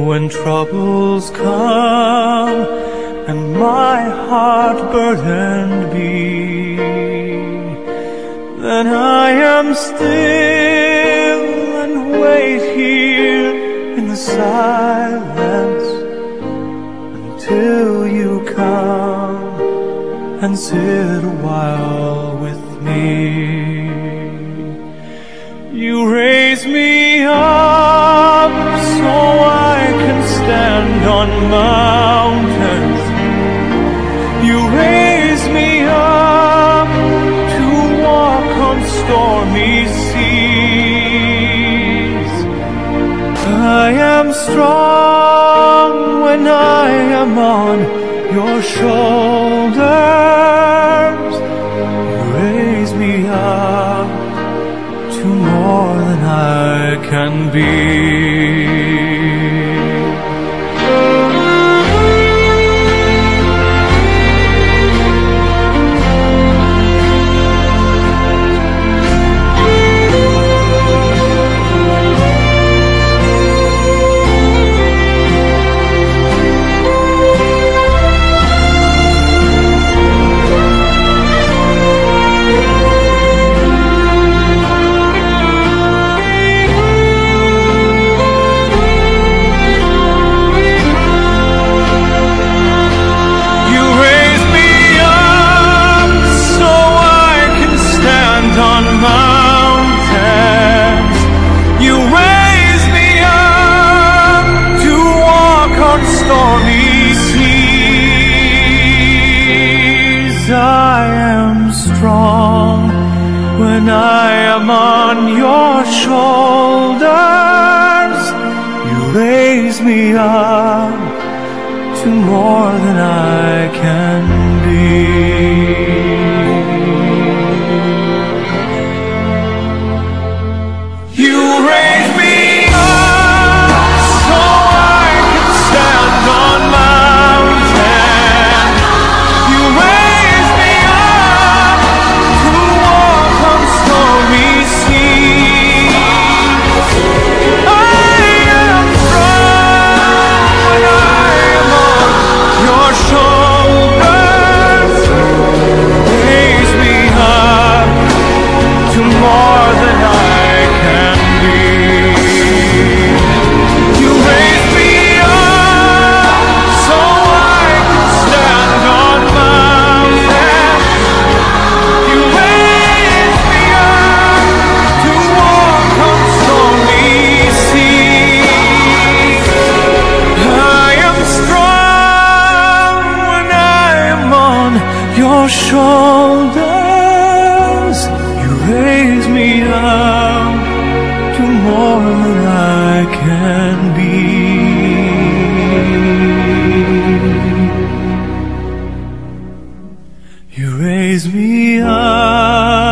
When troubles come and my heart burdened be, then I am still and wait here in the silence until you come and sit a while with me. You raise me up so I can stand on mountains. You raise me up to walk on stormy seas. I am strong when I am on your shoulders. You raise me up to more than I can be. I am strong when I am on your shoulders. You raise me up to more than I can be. You raise me up so I can stand on mountains. You raise me up to walk on stormy seas. I am strong when I am on your shoulders. Raise me up to more than I can be. You raise me up so I can stand on mountains. You raise me up to walk on stormy seas. I am strong when I am on your shoulders. You raise me up to more than I can be. You raise me up